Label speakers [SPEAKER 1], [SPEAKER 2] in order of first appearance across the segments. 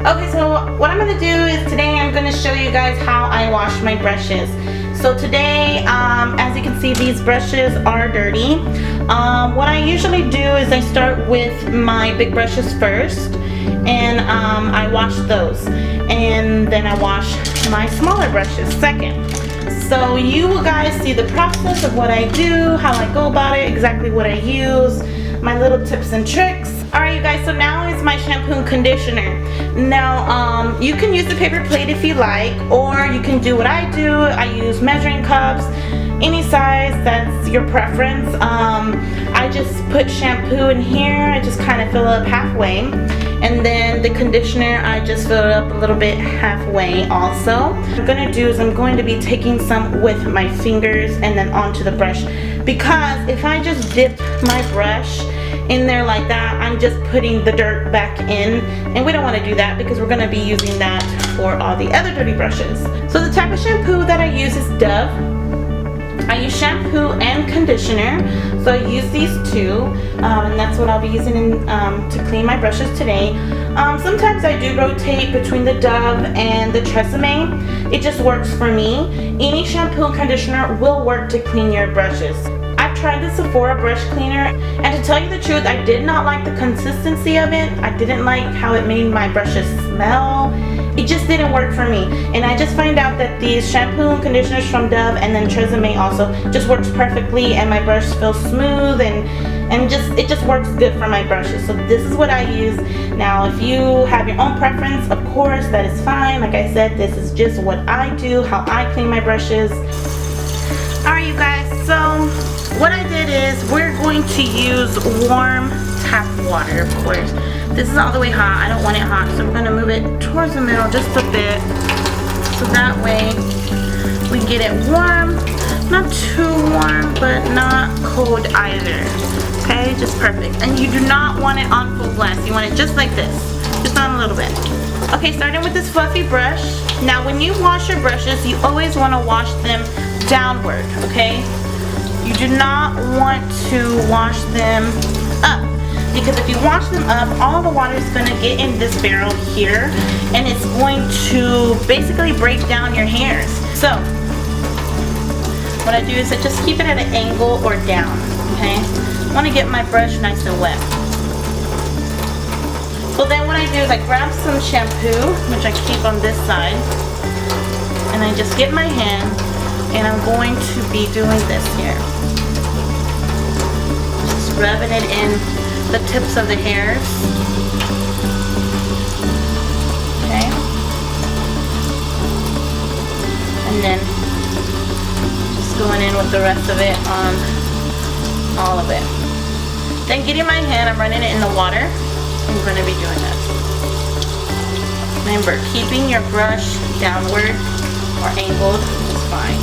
[SPEAKER 1] Okay, so what I'm going to do is today I'm going to show you guys how I wash my brushes. So today, as you can see, these brushes are dirty. What I usually do is I start with my big brushes first, and I wash those. And then I wash my smaller brushes second. So you will guys see the process of what I do, how I go about it, exactly what I use, my little tips and tricks. Alright you guys, so now is my shampoo and conditioner. Now you can use the paper plate if you like, or you can do what I do. I use measuring cups, any size, that's your preference. I just put shampoo in here, I just kind of fill it up halfway, and then the conditioner I just fill it up a little bit halfway also. What I'm going to do is I'm going to be taking some with my fingers and then onto the brush, because if I just dip my brush in there like that, I'm just putting the dirt back in, and we don't want to do that because we're going to be using that for all the other dirty brushes. So the type of shampoo that I use is Dove. I use shampoo and conditioner, so I use these two, and that's what I'll be using to clean my brushes today. Sometimes I do rotate between the Dove and the Tresemme. It just works for me. Any shampoo and conditioner will work to clean your brushes. I've tried the Sephora brush cleaner, and to tell you the truth, I did not like the consistency of it. I didn't like how it made my brushes smell. It just didn't work for me, and I just find out that these shampoo and conditioners from Dove and then Tresemme also just works perfectly, and my brush feels smooth, and it just works good for my brushes. So this is what I use. Now if you have your own preference, of course, that is fine. Like I said, this is just what I do, how I clean my brushes. Alright you guys, so what I did is we're going to use warm tap water, of course. This is all the way hot. I don't want it hot, so we're going to move it towards the middle just a bit, so that way we get it warm, not too warm but not cold either. Okay, just perfect. And you do not want it on full blast. You want it just like this, just on a little bit. Okay, starting with this fluffy brush. Now when you wash your brushes, you always want to wash them downward, okay? You do not want to wash them up, because if you wash them up, all the water is going to get in this barrel here, and it's going to basically break down your hairs. So what I do is I just keep it at an angle or down, okay? I want to get my brush nice and wet. So then what I do is I grab some shampoo, which I keep on this side, and I just get my hand, and I'm going to be doing this here. Just rubbing it in the tips of the hairs. Okay. And then just going in with the rest of it on all of it. Then getting my hand, I'm running it in the water. I'm going to be doing this. Remember, keeping your brush downward or angled is fine.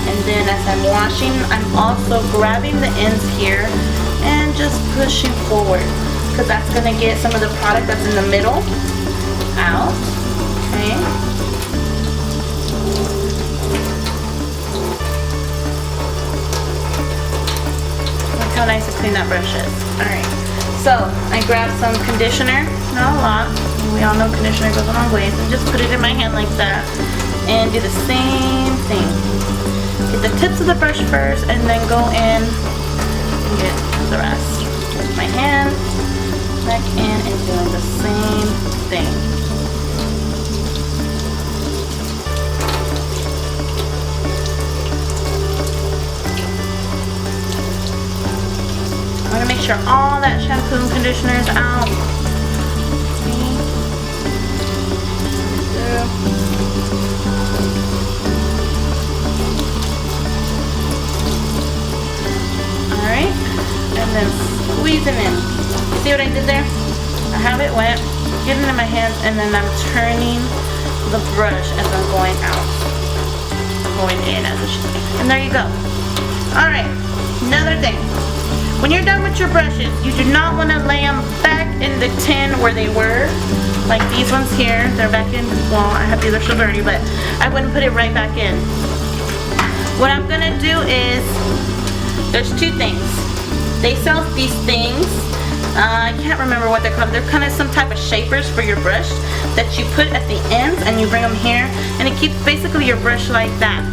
[SPEAKER 1] And then as I'm washing, I'm also grabbing the ends here and just pushing forward, because that's going to get some of the product that's in the middle out. Okay. Look how nice and clean that brush is. Alright, so I grab some conditioner, not a lot. We all know conditioner goes a long ways, and just put it in my hand like that and do the same thing. Get the tips of the brush first, and then go in and get the rest. With my hand back in and doing the same thing. I want to make sure all that shampoo and conditioner is out. Alright, and then squeeze it in. See what I did there? I have it wet, get it in my hands, and then I'm turning the brush as I'm going out. Going in as it should be. And there you go. Alright, another thing. When you're done with your brushes, you do not want to lay them back in the tin where they were. Like these ones here, they're back in, well, I have these are so dirty, but I wouldn't put it right back in. What I'm going to do is, there's two things. They sell these things I can't remember what they're called. They're kind of some type of shapers for your brush that you put at the ends and you bring them here, and it keeps basically your brush like that.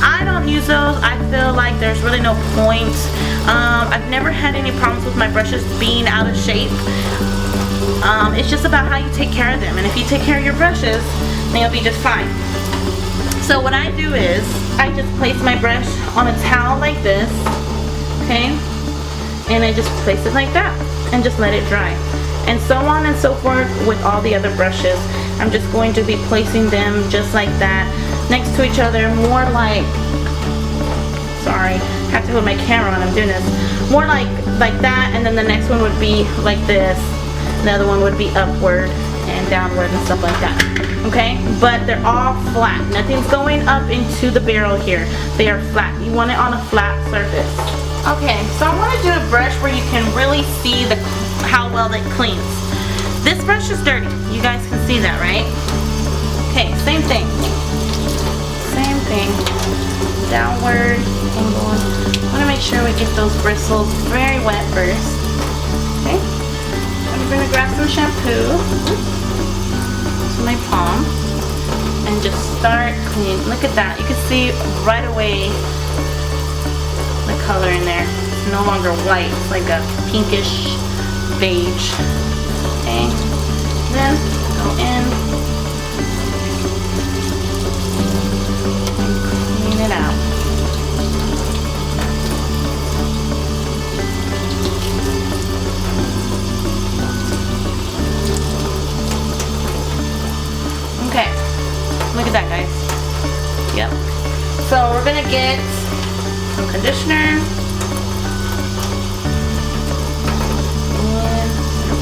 [SPEAKER 1] I don't use those. I feel like there's really no point. I've never had any problems with my brushes being out of shape. It's just about how you take care of them, and if you take care of your brushes, then you'll be just fine. So what I do is I just place my brush on a towel like this, okay, and I just place it like that and just let it dry, and so on and so forth with all the other brushes. I'm just going to be placing them just like that next to each other, more like, sorry, I have to hold my camera when I'm doing this, more like that, and then the next one would be like this, the other one would be upward and downward and stuff like that, okay? But they're all flat, nothing's going up into the barrel here. They are flat. You want it on a flat surface. Okay, so I want to do a brush where you can really see how well it cleans. This brush is dirty, you guys can see that, right? Okay, same thing, downward and going. I want to make sure we get those bristles very wet first. Okay, I'm going to grab some shampoo to my palm and just start cleaning. Look at that, you can see right away the color in there. It's no longer white, it's like a pinkish beige. Okay, then go in it out. Okay, look at that, guys. Yep. So we're gonna get some conditioner and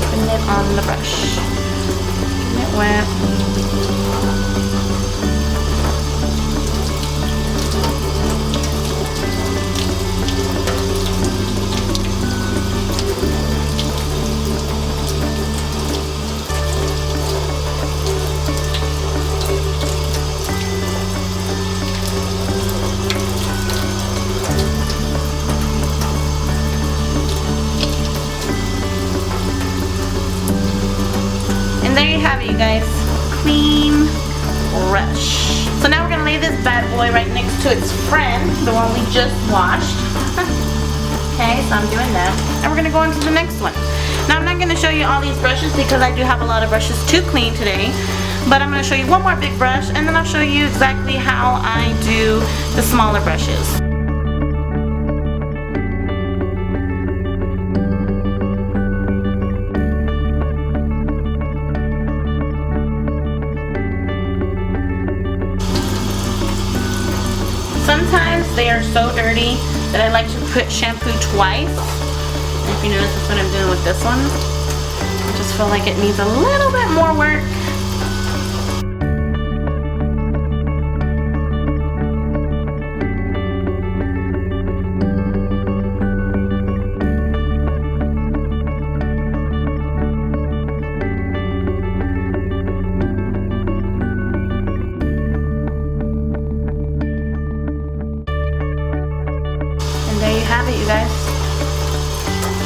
[SPEAKER 1] putting it on the brush. Getting it wet. There you have it, you guys. Clean brush. So now we're gonna lay this bad boy right next to its friend, the one we just washed. Okay, so I'm doing that. And we're gonna go on to the next one. Now I'm not gonna show you all these brushes because I do have a lot of brushes to clean today. But I'm gonna show you one more big brush, and then I'll show you exactly how I do the smaller brushes. Sometimes they are so dirty that I like to put shampoo twice. And if you notice, that's what I'm doing with this one. I just feel like it needs a little bit more work. There you have it, you guys.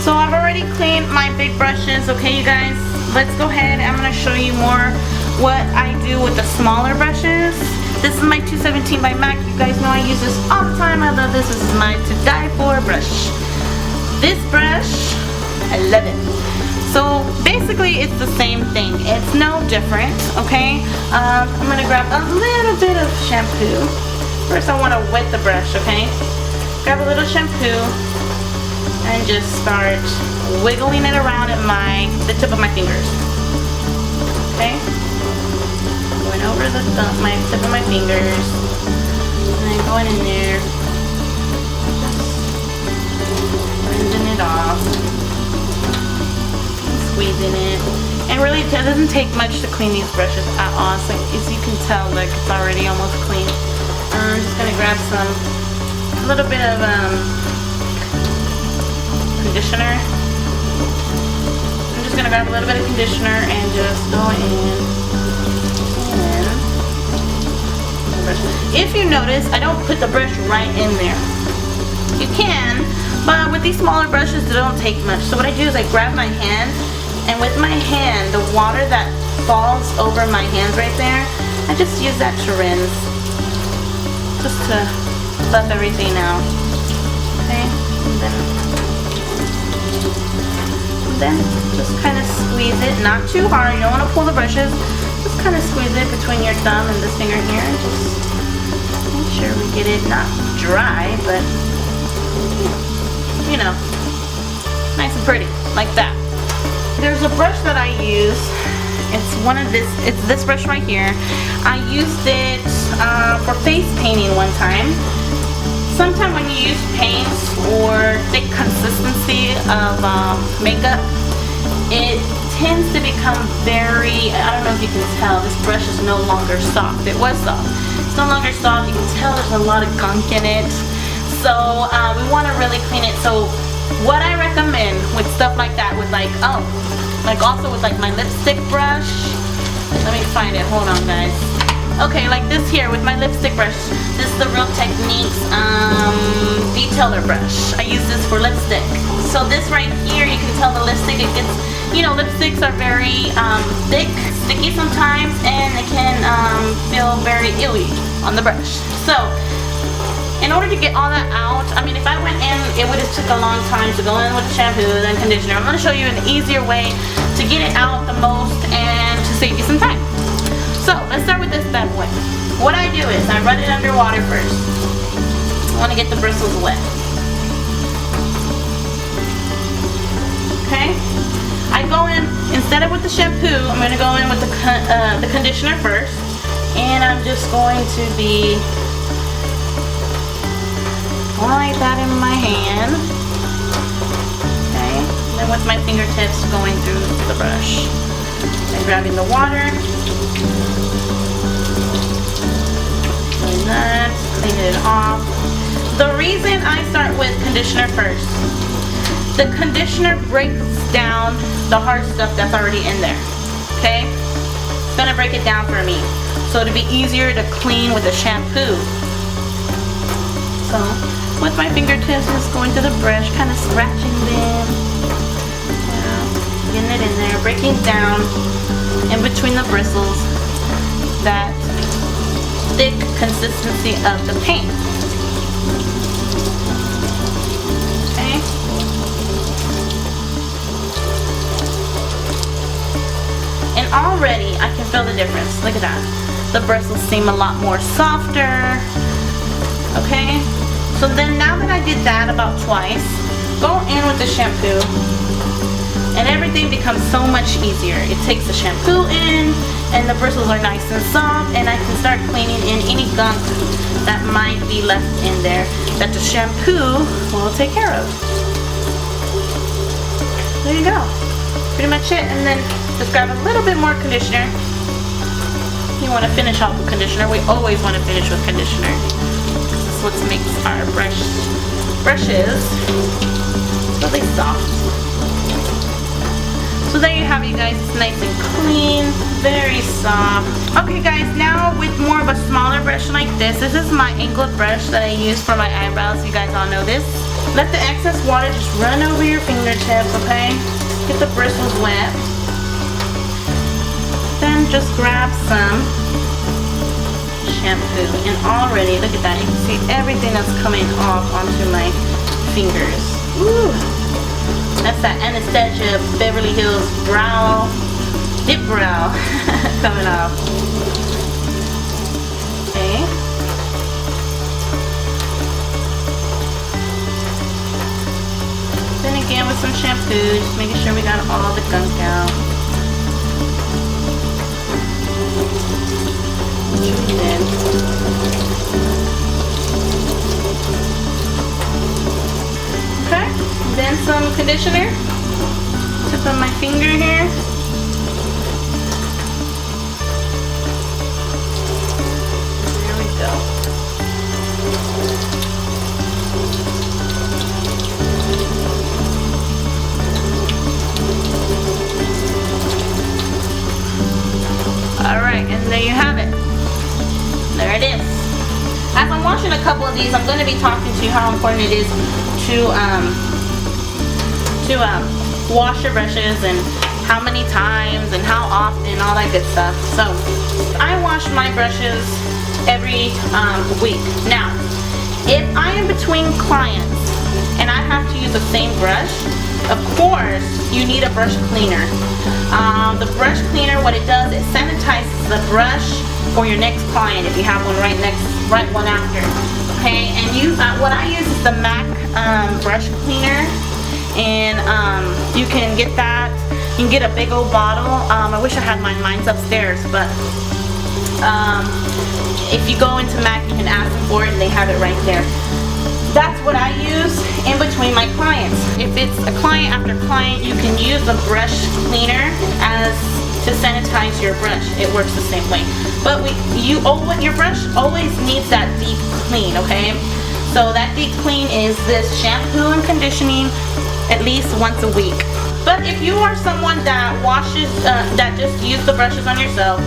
[SPEAKER 1] So I've already cleaned my big brushes, okay, you guys? Let's go ahead. I'm going to show you more what I do with the smaller brushes. This is my 217 by MAC. You guys know I use this all the time. I love this. This is my to die for brush. This brush, I love it. So basically it's the same thing. It's no different, okay? I'm going to grab a little bit of shampoo. First I want to wet the brush, okay? Grab a little shampoo and just start wiggling it around at the tip of my fingers. Okay? Going over my tip of my fingers and then going in there, blending it off, squeezing it. And really it doesn't take much to clean these brushes at all. So as you can tell, look, it's already almost clean. I'm just gonna grab a little bit of conditioner. I'm just going to grab a little bit of conditioner and just go in. If you notice, I don't put the brush right in there. You can, but with with these smaller brushes, they don't take much. So what I do is I grab my hand, and with my hand, the water that falls over my hands right there, I just use that to rinse, just to buff everything out. Okay, and then just kind of squeeze it, not too hard. You don't want to pull the brushes. Just kind of squeeze it between your thumb and this finger here, and just make sure we get it not dry, but you know, nice and pretty, like that. There's a brush that I use. It's this brush right here. I used it for face painting one time. Sometimes when you use paints or thick consistency of makeup, it tends to become very, I don't know if you can tell, this brush is no longer soft. It was soft. It's no longer soft. You can tell there's a lot of gunk in it. So we want to really clean it. So what I recommend with stuff like that, with like also with like my lipstick brush, let me find it, hold on guys. Okay, like this here with my lipstick brush, this is the Real Techniques detailer brush. I use this for lipstick. So this right here, you can tell the lipstick, it gets, you know, lipsticks are very thick, sticky sometimes, and it can feel very illy on the brush. So in order to get all that out, I mean, if I went in, it would have took a long time to go in with the shampoo and conditioner. I'm going to show you an easier way to get it out the most and to save you some time. So let's start with this bad boy. What I do is I run it under water first. I want to get the bristles wet. Okay. I go in, instead of with the shampoo, I'm going to go in with the conditioner first, and I'm just going to be like that in my hand. Okay, and then with my fingertips going through the brush and grabbing the water, doing that, cleaning it off. The reason I start with conditioner first, the conditioner breaks down the hard stuff that's already in there. Okay, it's gonna break it down for me, so it'll be easier to clean with a shampoo. So with my fingertips, just going to the brush, kind of scratching them, getting it in there, breaking down in between the bristles that thick consistency of the paint. Okay. And already I can feel the difference. Look at that. The bristles seem a lot more softer. Okay. So then now that I did that about twice, go in with the shampoo and everything becomes so much easier. It takes the shampoo in and the bristles are nice and soft, and I can start cleaning in any gunk that might be left in there that the shampoo will take care of. There you go. Pretty much it. And then just grab a little bit more conditioner. You want to finish off with conditioner. We always want to finish with conditioner. What makes our brushes really soft. So there you have it, you guys. It's nice and clean, very soft. Okay guys, now with more of a smaller brush like this is my angled brush that I use for my eyebrows. You guys all know this. Let the excess water just run over your fingertips, okay? Get the bristles wet. Then just grab some shampoo, and already look at that, you can see everything that's coming off onto my fingers. Ooh, that's that Anastasia Beverly Hills brow dip brow coming off. Okay, then again with some shampoo, just making sure we got all the gunk out. Okay, then some conditioner. Tip on my finger here. There we go. Alright, and there you have it. There it is. As I'm washing a couple of these, I'm going to be talking to you how important it is to to wash your brushes and how many times and how often, all that good stuff. So I wash my brushes every week. Now, if I am between clients and I have to use the same brush, of course you need a brush cleaner. The brush cleaner, what it does, it sanitizes the brush for your next client if you have one right one after. Okay, and what I use is the MAC brush cleaner, and you can get that. You can get a big old bottle. I wish I had mine's upstairs, but if you go into MAC, you can ask them for it and they have it right there. That's what I use in between my clients. If it's a client after client, you can use the brush cleaner to sanitize your brush. It works the same way. But your brush always needs that deep clean, okay? So that deep clean is this shampoo and conditioning at least once a week. But if you are someone that washes, that just use the brushes on yourself,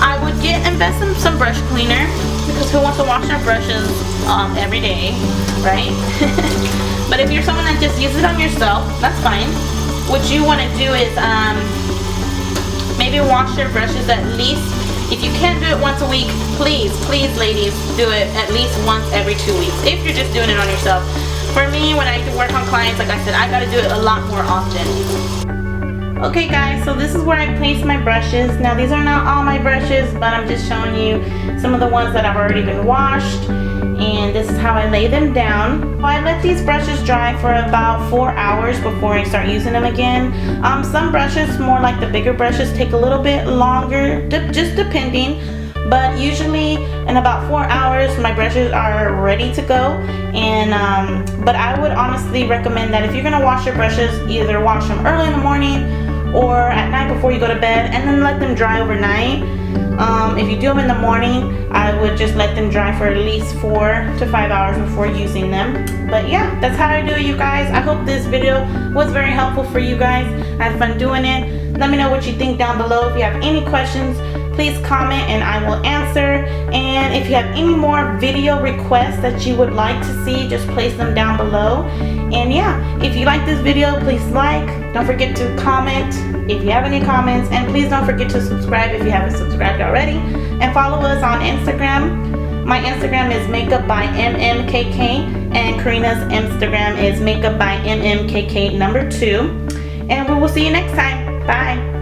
[SPEAKER 1] I would invest in some brush cleaner, because who wants to wash their brushes every day, right? But if you're someone that just uses it on yourself, that's fine. What you want to do is maybe wash your brushes at least, if you can't do it once a week, please ladies, do it at least once every 2 weeks if you're just doing it on yourself. For me, when I work on clients, like I said, I gotta do it a lot more often. Okay guys, so this is where I place my brushes. Now these are not all my brushes, but I'm just showing you some of the ones that have already been washed, and this is how I lay them down. I let these brushes dry for about 4 hours before I start using them again. Some brushes, more like the bigger brushes, take a little bit longer, just depending. But usually in about 4 hours my brushes are ready to go. And but I would honestly recommend that if you're gonna wash your brushes, either wash them early in the morning or at night before you go to bed, and then let them dry overnight. If you do them in the morning, I would just let them dry for at least 4 to 5 hours before using them. But yeah, that's how I do it, you guys. I hope this video was very helpful for you guys. I had fun doing it. Let me know what you think down below. If you have any questions, please comment and I will answer. And if you have any more video requests that you would like to see, just place them down below. And yeah, if you like this video, please like. Don't forget to comment if you have any comments, and please don't forget to subscribe if you haven't subscribed already, and follow us on Instagram. My Instagram is makeup by mmkk, and Karina's Instagram is makeup by mmkk 2. And we will see you next time. Bye.